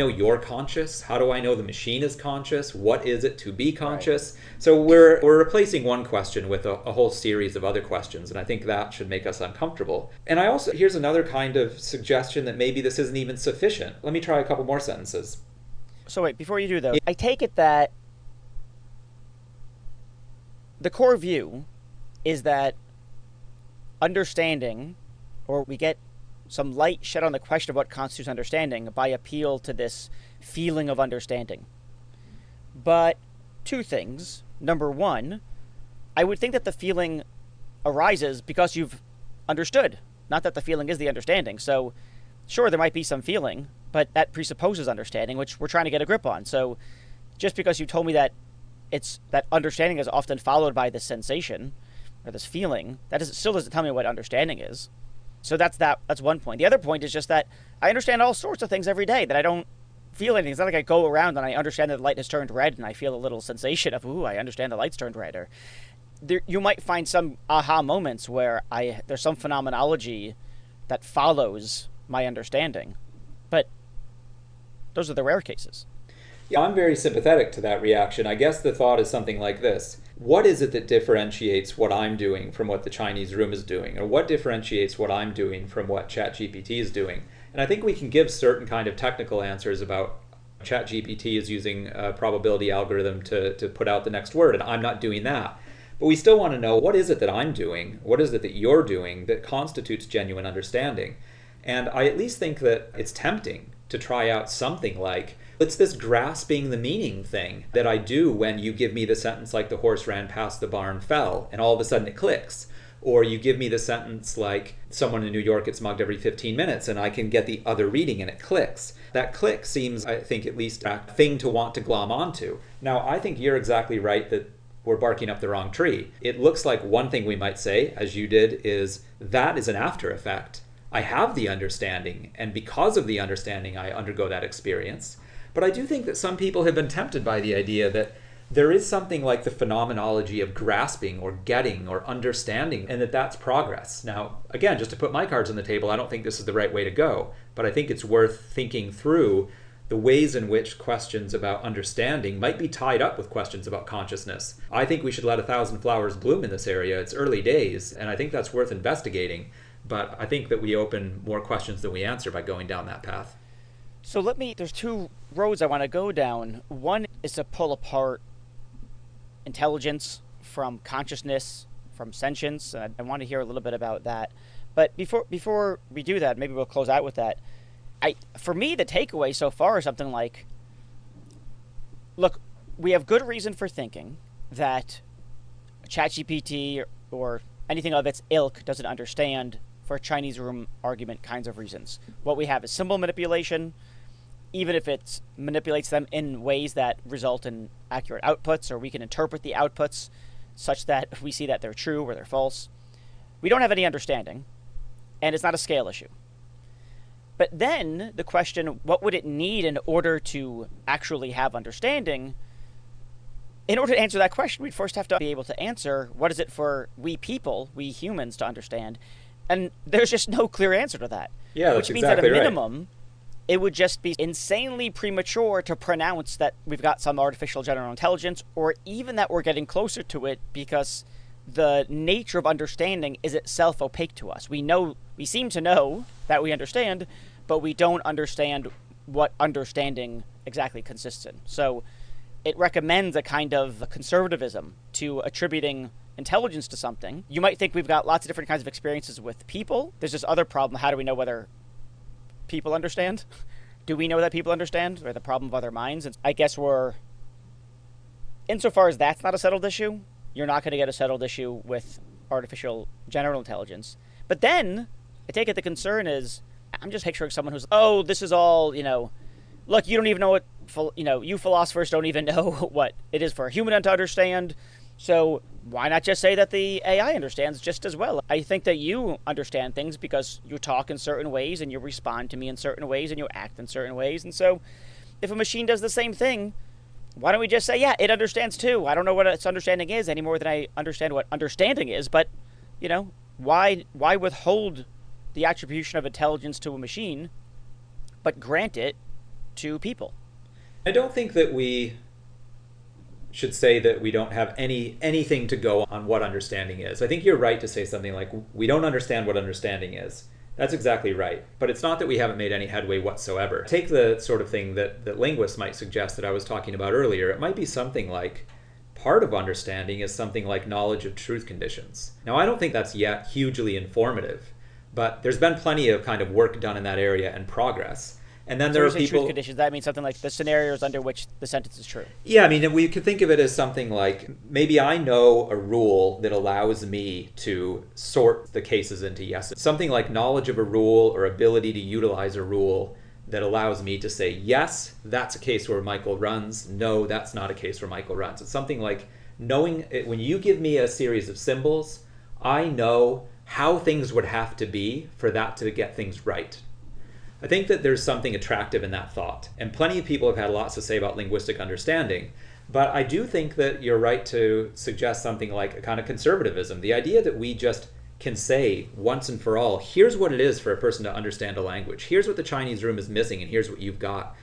you're conscious? How do I know the machine is conscious? What is it to be conscious? Right. So we're replacing one question with a whole series of other questions, and I think that should make us uncomfortable. And here's another kind of suggestion that maybe this isn't even sufficient. Let me try a couple more sentences. So wait, before you do though, I take it that the core view is that understanding, or we get some light shed on the question of what constitutes understanding by appeal to this feeling of understanding. But two things. Number one, I would think that the feeling arises because you've understood, not that the feeling is the understanding. So sure, there might be some feeling, but that presupposes understanding, which we're trying to get a grip on. So just because you told me that that understanding is often followed by this sensation or this feeling, still doesn't tell me what understanding is. So that's one point. The other point is just that I understand all sorts of things every day that I don't feel anything. It's not like I go around and I understand that the light has turned red and I feel a little sensation of, ooh, I understand the light's turned red. Or you might find some aha moments where there's some phenomenology that follows my understanding, but those are the rare cases. Yeah, I'm very sympathetic to that reaction. I guess the thought is something like this. What is it that differentiates what I'm doing from what the Chinese room is doing? Or what differentiates what I'm doing from what ChatGPT is doing? And I think we can give certain kind of technical answers about ChatGPT is using a probability algorithm to put out the next word, and I'm not doing that. But we still want to know, what is it that I'm doing? What is it that you're doing that constitutes genuine understanding? And I at least think that it's tempting to try out something like, it's this grasping the meaning thing that I do when you give me the sentence like the horse ran past the barn fell, and all of a sudden it clicks. Or you give me the sentence like someone in New York gets mugged every 15 minutes, and I can get the other reading and it clicks. That click seems, I think, at least a thing to want to glom onto. Now, I think you're exactly right that we're barking up the wrong tree. It looks like one thing we might say, as you did, is that is an after effect. I have the understanding, and because of the understanding, I undergo that experience. But I do think that some people have been tempted by the idea that there is something like the phenomenology of grasping or getting or understanding, and that's progress. Now, again, just to put my cards on the table, I don't think this is the right way to go, but I think it's worth thinking through the ways in which questions about understanding might be tied up with questions about consciousness. I think we should let 1,000 flowers bloom in this area. It's early days, and I think that's worth investigating, but I think that we open more questions than we answer by going down that path. So there's two roads I want to go down. One is to pull apart intelligence from consciousness, from sentience. And I want to hear a little bit about that. But before we do that, maybe we'll close out with that. For me, the takeaway so far is something like, look, we have good reason for thinking that ChatGPT or anything of its ilk doesn't understand, for Chinese room argument kinds of reasons. What we have is symbol manipulation, even if it manipulates them in ways that result in accurate outputs, or we can interpret the outputs such that we see that they're true or they're false. We don't have any understanding, and it's not a scale issue. But then the question, what would it need in order to actually have understanding? In order to answer that question, we'd first have to be able to answer, what is it for we people, we humans, to understand? And there's just no clear answer to that. Yeah, that's which means exactly at a right. minimum, it would just be insanely premature to pronounce that we've got some artificial general intelligence, or even that we're getting closer to it, because the nature of understanding is itself opaque to us. We seem to know that we understand, but we don't understand what understanding exactly consists in. So it recommends a kind of conservatism to attributing intelligence to something. You might think we've got lots of different kinds of experiences with people. There's this other problem. How do we know whether people understand? Do we know that people understand? Or the problem of other minds? And I guess insofar as that's not a settled issue, you're not going to get a settled issue with artificial general intelligence. But then I take it the concern is, I'm just picturing someone who's, oh, this is all, look, you don't even know what, you philosophers don't even know what it is for a human to understand. So why not just say that the AI understands just as well? I think that you understand things because you talk in certain ways and you respond to me in certain ways and you act in certain ways. And so if a machine does the same thing, why don't we just say, yeah, it understands too. I don't know what its understanding is any more than I understand what understanding is. But, why withhold the attribution of intelligence to a machine, but grant it to people? I don't think that we should say that we don't have anything to go on what understanding is. I think you're right to say something like, we don't understand what understanding is. That's exactly right. But it's not that we haven't made any headway whatsoever. Take the sort of thing that linguists might suggest that I was talking about earlier. It might be something like, part of understanding is something like knowledge of truth conditions. Now, I don't think that's yet hugely informative, but there's been plenty of kind of work done in that area and progress. And then there are people. Truth conditions. That means something like the scenarios under which the sentence is true. Yeah, I mean, we could think of it as something like, maybe I know a rule that allows me to sort the cases into yeses. Something like knowledge of a rule or ability to utilize a rule that allows me to say, yes, that's a case where Michael runs. No, that's not a case where Michael runs. It's something like knowing when you give me a series of symbols, I know how things would have to be for that to get things right. I think that there's something attractive in that thought. And plenty of people have had lots to say about linguistic understanding. But I do think that you're right to suggest something like a kind of conservatism. The idea that we just can say once and for all, here's what it is for a person to understand a language. Here's what the Chinese room is missing, and here's what you've got.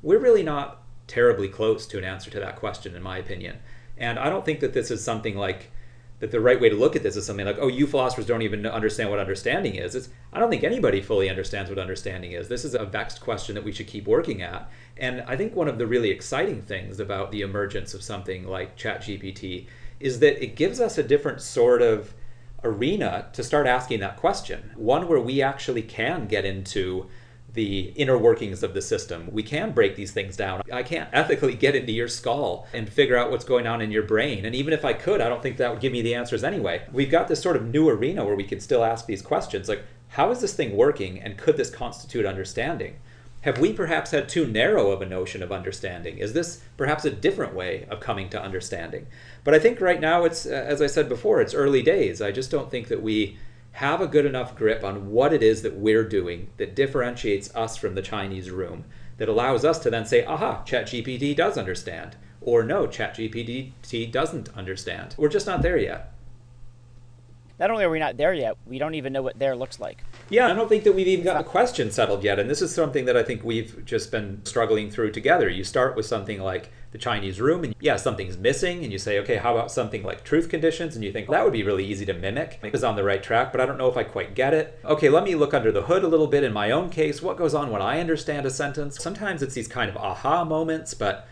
We're really not terribly close to an answer to that question, in my opinion. And I don't think that this is something like that the right way to look at this is something like, oh, you philosophers don't even understand what understanding is. I don't think anybody fully understands what understanding is. This is a vexed question that we should keep working at. And I think one of the really exciting things about the emergence of something like ChatGPT is that it gives us a different sort of arena to start asking that question. One where we actually can get into the inner workings of the system. We can break these things down. I can't ethically get into your skull and figure out what's going on in your brain. And even if I could, I don't think that would give me the answers anyway. We've got this sort of new arena where we can still ask these questions like, how is this thing working and could this constitute understanding? Have we perhaps had too narrow of a notion of understanding? Is this perhaps a different way of coming to understanding? But I think right now it's, as I said before, it's early days. I just don't think that we have a good enough grip on what it is that we're doing that differentiates us from the Chinese room, that allows us to then say, aha, ChatGPT does understand, or no, ChatGPT doesn't understand. We're just not there yet. Not only are we not there yet, we don't even know what there looks like. Yeah, I don't think that we've even got the question settled yet. And this is something that I think we've just been struggling through together. You start with something like the Chinese room, and yeah, something's missing, and you say, okay, how about something like truth conditions? And you think, that would be really easy to mimic. It was on the right track, but I don't know if I quite get it. Okay, let me look under the hood a little bit in my own case. What goes on when I understand a sentence? Sometimes it's these kind of aha moments, but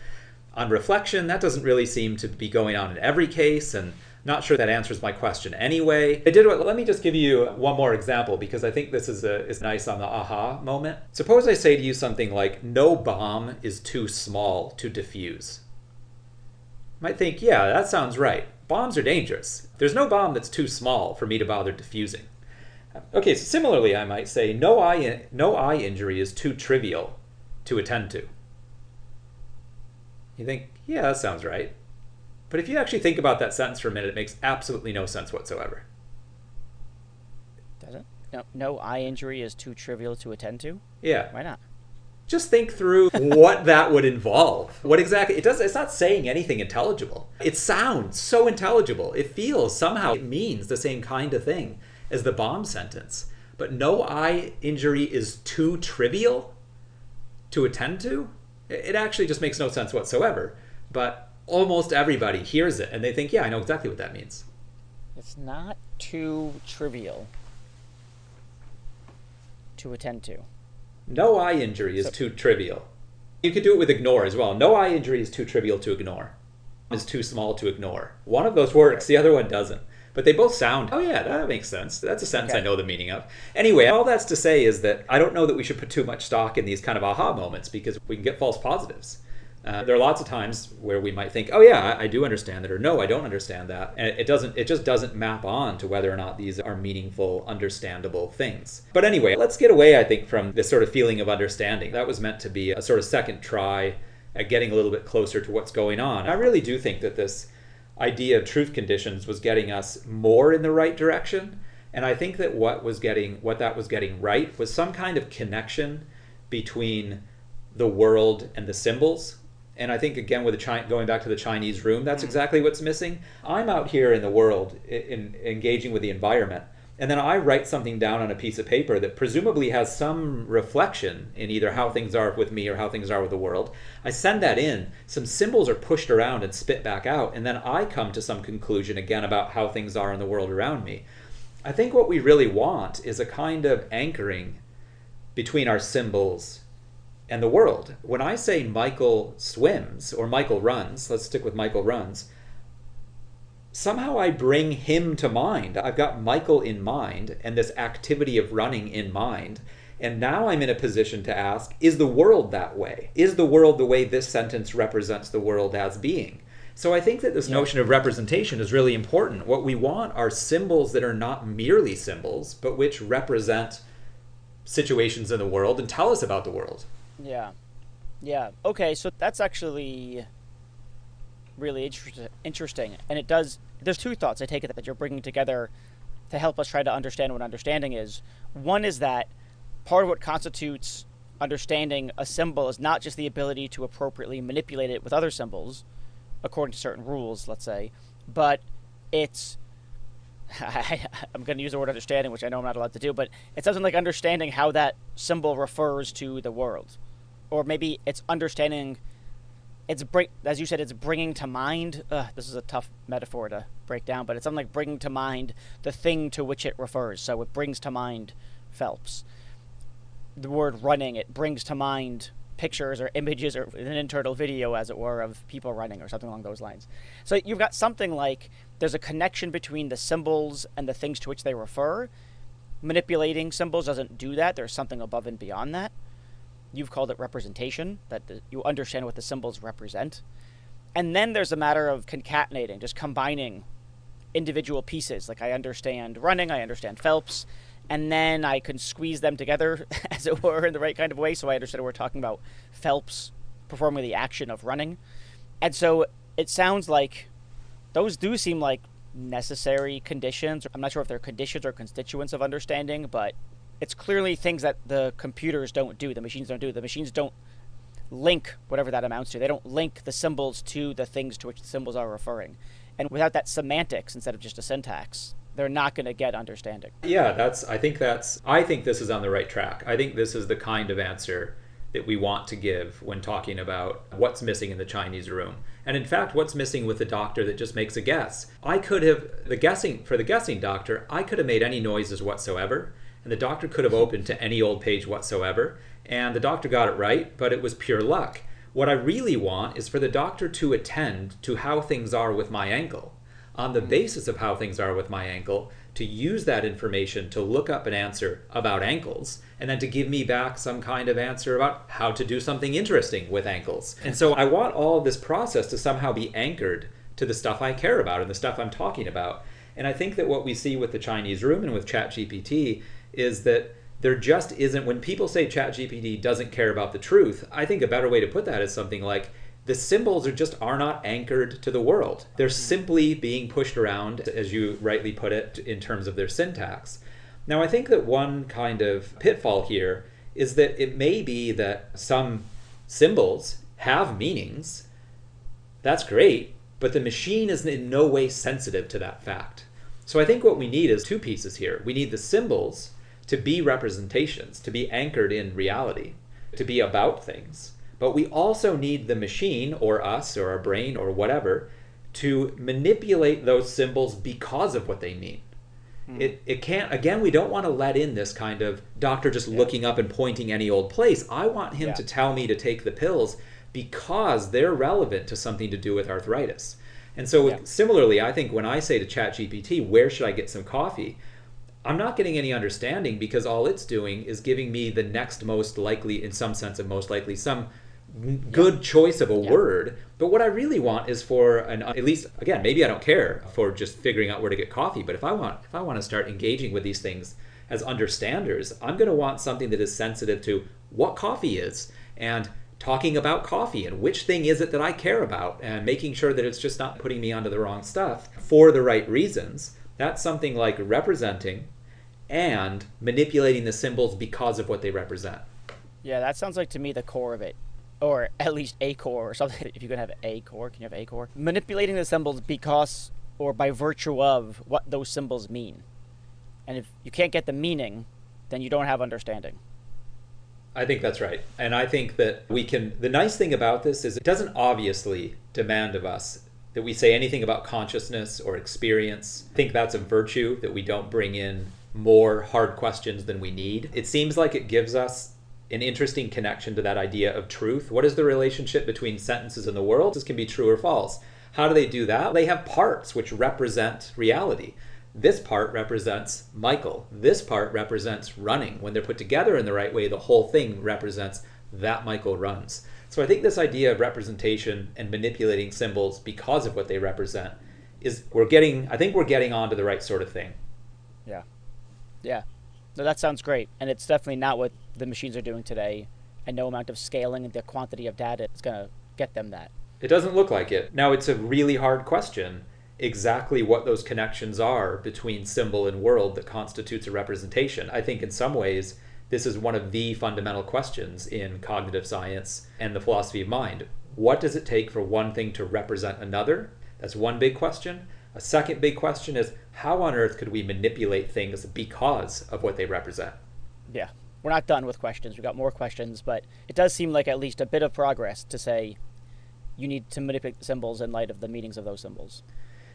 on reflection, that doesn't really seem to be going on in every case, and not sure that answers my question anyway. Let me just give you one more example because I think this is nice on the aha moment. Suppose I say to you something like, no bomb is too small to defuse. You might think, yeah, that sounds right. Bombs are dangerous. There's no bomb that's too small for me to bother defusing. Okay, so similarly, I might say, no eye injury is too trivial to attend to. You think, yeah, that sounds right. But if you actually think about that sentence for a minute, it makes absolutely no sense whatsoever. Does it? No eye injury is too trivial to attend to? Yeah. Why not? Just think through what that would involve. What exactly it does. It's not saying anything intelligible. It sounds so intelligible. It feels somehow it means the same kind of thing as the bomb sentence. But no eye injury is too trivial to attend to? It actually just makes no sense whatsoever. But almost everybody hears it and they think, yeah, I know exactly what that means. It's not too trivial to attend to. No eye injury is too trivial. You could do it with ignore as well. No eye injury is too trivial to ignore. Is too small to ignore. One of those works, the other one doesn't. But they both sound, oh yeah, that makes sense. That's a sentence I know the meaning of. Anyway, all that's to say is that I don't know that we should put too much stock in these kind of aha moments because we can get false positives. There are lots of times where we might think, oh yeah, I do understand that, or no, I don't understand that. And it just doesn't map on to whether or not these are meaningful, understandable things. But anyway, let's get away, I think, from this sort of feeling of understanding. That was meant to be a sort of second try at getting a little bit closer to what's going on. I really do think that this idea of truth conditions was getting us more in the right direction. And I think that what that was getting right was some kind of connection between the world and the symbols. And I think, again, with going back to the Chinese room, that's exactly what's missing. I'm out here in the world engaging with the environment. And then I write something down on a piece of paper that presumably has some reflection in either how things are with me or how things are with the world. I send that in. Some symbols are pushed around and spit back out. And then I come to some conclusion, again, about how things are in the world around me. I think what we really want is a kind of anchoring between our symbols and the world. When I say Michael swims or Michael runs, let's stick with Michael runs, somehow I bring him to mind. I've got Michael in mind and this activity of running in mind. And now I'm in a position to ask, is the world that way? Is the world the way this sentence represents the world as being? So I think that this notion of representation is really important. What we want are symbols that are not merely symbols, but which represent situations in the world and tell us about the world. Yeah. Okay, so that's actually really interesting. And there's two thoughts, I take it, that you're bringing together to help us try to understand what understanding is. One is that part of what constitutes understanding a symbol is not just the ability to appropriately manipulate it with other symbols, according to certain rules, let's say, but it's I'm going to use the word understanding, which I know I'm not allowed to do, but it's something like understanding how that symbol refers to the world. Or maybe it's understanding, as you said, it's bringing to mind, this is a tough metaphor to break down, but it's something like bringing to mind the thing to which it refers. So it brings to mind Phelps. The word running, it brings to mind pictures or images or an internal video, as it were, of people running or something along those lines. So you've got something like there's a connection between the symbols and the things to which they refer. Manipulating symbols doesn't do that. There's something above and beyond that. You've called it representation, that you understand what the symbols represent. And then there's a matter of concatenating, just combining individual pieces. Like I understand running, I understand Phelps, and then I can squeeze them together, as it were, in the right kind of way. So I understand we're talking about Phelps performing the action of running. And so it sounds like those do seem like necessary conditions. I'm not sure if they're conditions or constituents of understanding, but it's clearly things that the computers don't do, the machines don't do. The machines don't link whatever that amounts to. They don't link the symbols to the things to which the symbols are referring. And without that semantics instead of just a syntax, they're not going to get understanding. Yeah, I think this is on the right track. I think this is the kind of answer that we want to give when talking about what's missing in the Chinese room. And in fact, what's missing with the doctor that just makes a guess. For the guessing doctor, I could have made any noises whatsoever, and the doctor could have opened to any old page whatsoever, and the doctor got it right, but it was pure luck. What I really want is for the doctor to attend to how things are with my ankle. On the basis of how things are with my ankle, to use that information to look up an answer about ankles, and then to give me back some kind of answer about how to do something interesting with ankles. And so I want all this process to somehow be anchored to the stuff I care about and the stuff I'm talking about. And I think that what we see with the Chinese room and with ChatGPT is that there just isn't, when people say ChatGPT doesn't care about the truth, I think a better way to put that is something like, the symbols are not anchored to the world. They're simply being pushed around, as you rightly put it, in terms of their syntax. Now, I think that one kind of pitfall here is that it may be that some symbols have meanings. That's great, but the machine is in no way sensitive to that fact. So I think what we need is two pieces here. We need the symbols to be representations, to be anchored in reality, to be about things. But we also need the machine, or us, or our brain, or whatever, to manipulate those symbols because of what they mean. It can't, again, we don't want to let in this kind of doctor just looking up and pointing any old place. I want him to tell me to take the pills because they're relevant to something to do with arthritis. And so similarly, I think when I say to ChatGPT, where should I get some coffee? I'm not getting any understanding because all it's doing is giving me the next most likely, in some sense of most likely, some good choice of a word. But what I really want is for at least, again, maybe I don't care for just figuring out where to get coffee, but if I want to start engaging with these things as understanders, I'm going to want something that is sensitive to what coffee is and talking about coffee and which thing is it that I care about and making sure that it's just not putting me onto the wrong stuff for the right reasons. That's something like representing and manipulating the symbols because of what they represent. Yeah, that sounds like to me the core of it. Or at least a core or something. If you can have a core, can you have a core? Manipulating the symbols because or by virtue of what those symbols mean. And if you can't get the meaning, then you don't have understanding. I think that's right. And I think that the nice thing about this is it doesn't obviously demand of us that we say anything about consciousness or experience. I think that's a virtue, that we don't bring in more hard questions than we need. It seems like it gives us an interesting connection to that idea of truth. What is the relationship between sentences and the world? This can be true or false. How do they do that? They have parts which represent reality. This part represents Michael. This part represents running. When they're put together in the right way, the whole thing represents that Michael runs. So I think this idea of representation and manipulating symbols because of what they represent we're getting onto the right sort of thing. Yeah. Yeah. No, that sounds great. And it's definitely not what the machines are doing today. And no amount of scaling and the quantity of data is going to get them that. It doesn't look like it. Now, it's a really hard question. exactly what those connections are between symbol and world that constitutes a representation. I think in some ways, this is one of the fundamental questions in cognitive science and the philosophy of mind. What does it take for one thing to represent another? That's one big question. A second big question is, how on earth could we manipulate things because of what they represent? Yeah. We're not done with questions. We've got more questions, but it does seem like at least a bit of progress to say you need to manipulate symbols in light of the meanings of those symbols.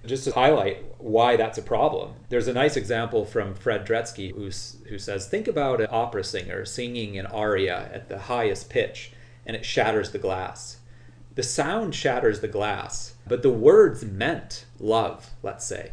Just to highlight why that's a problem, there's a nice example from Fred Dretsky who says, think about an opera singer singing an aria at the highest pitch and it shatters the glass. The sound shatters the glass, but the words meant love, let's say.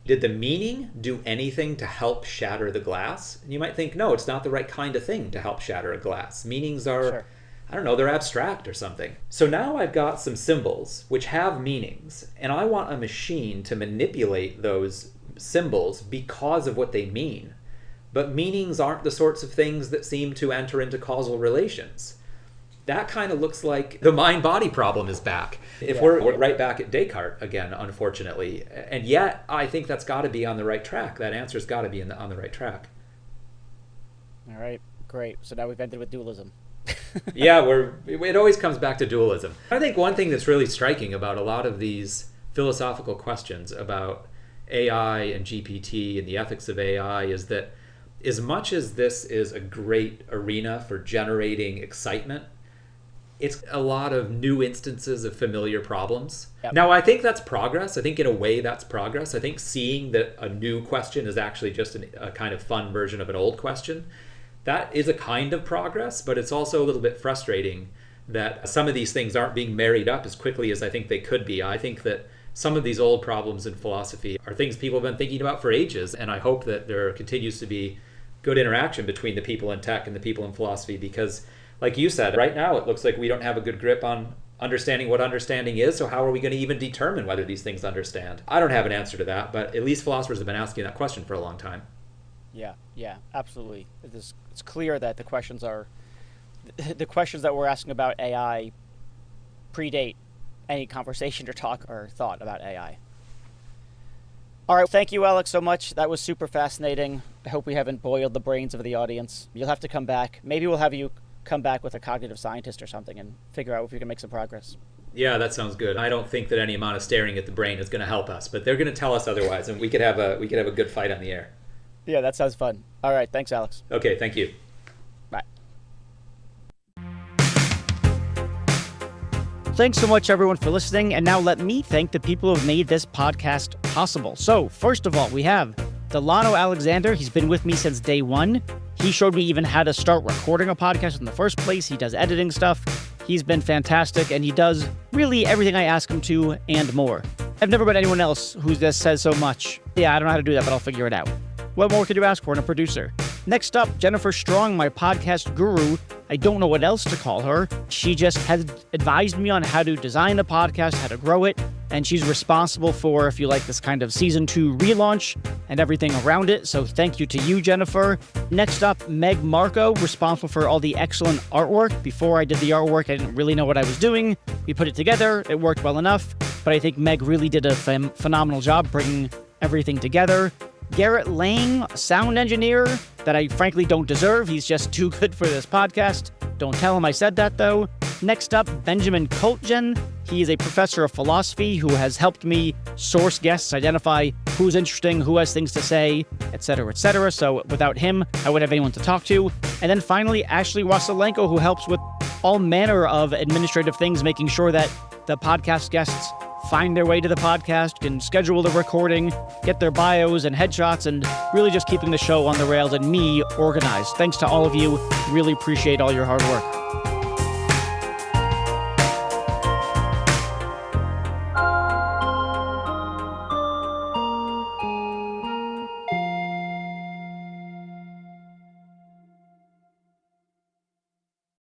Did the meaning do anything to help shatter the glass? And you might think, no, it's not the right kind of thing to help shatter a glass. Meanings are, sure, I don't know, they're abstract or something. So now I've got some symbols which have meanings, and I want a machine to manipulate those symbols because of what they mean. But meanings aren't the sorts of things that seem to enter into causal relations. That kind of looks like the mind-body problem is back. If we're right back at Descartes again, unfortunately. And yet, I think that's got to be on the right track. That answer's got to be on the right track. All right, great. So now we've ended with dualism. Yeah, it always comes back to dualism. I think one thing that's really striking about a lot of these philosophical questions about AI and GPT and the ethics of AI is that as much as this is a great arena for generating excitement, it's a lot of new instances of familiar problems. Yep. Now, I think that's progress. I think in a way that's progress. I think seeing that a new question is actually just a kind of fun version of an old question, that is a kind of progress, but it's also a little bit frustrating that some of these things aren't being married up as quickly as I think they could be. I think that some of these old problems in philosophy are things people have been thinking about for ages, and I hope that there continues to be good interaction between the people in tech and the people in philosophy, because like you said, right now it looks like we don't have a good grip on understanding what understanding is, so how are we going to even determine whether these things understand? I don't have an answer to that, but at least philosophers have been asking that question for a long time. Yeah, absolutely. It's clear that the questions that we're asking about AI predate any conversation or talk or thought about AI. All right, thank you, Alex, so much. That was super fascinating. I hope we haven't boiled the brains of the audience. You'll have to come back. Maybe we'll have you come back with a cognitive scientist or something and figure out if we can make some progress. Yeah, that sounds good. I don't think that any amount of staring at the brain is going to help us, but they're going to tell us otherwise, and we could have a good fight on the air. Yeah, that sounds fun. All right, thanks, Alex. Okay, thank you. Bye. Thanks so much, everyone, for listening. And now let me thank the people who have made this podcast possible. So, first of all, we have Delano Alexander. He's been with me since day one. He showed me even how to start recording a podcast in the first place. He does editing stuff. He's been fantastic, and he does really everything I ask him to and more. I've never met anyone else who just says so much. Yeah, I don't know how to do that, but I'll figure it out. What more could you ask for in a producer? Next up, Jennifer Strong, my podcast guru. I don't know what else to call her. She just has advised me on how to design a podcast, how to grow it, and she's responsible for, if you like, this kind of season 2 relaunch and everything around it. So thank you to you, Jennifer. Next up, Meg Marco, responsible for all the excellent artwork. Before I did the artwork, I didn't really know what I was doing. We put it together. It worked well enough, but I think Meg really did a phenomenal job bringing everything together. Garrett Lang, a sound engineer that I frankly don't deserve. He's just too good for this podcast. Don't tell him I said that, though. Next up, Benjamin Koltgen. He is a professor of philosophy who has helped me source guests, identify who's interesting, who has things to say, etc., etc. So without him, I wouldn't have anyone to talk to. And then finally, Ashley Wasilenko, who helps with all manner of administrative things, making sure that the podcast guests find their way to the podcast, can schedule the recording, get their bios and headshots, and really just keeping the show on the rails and me organized. Thanks to all of you. Really appreciate all your hard work.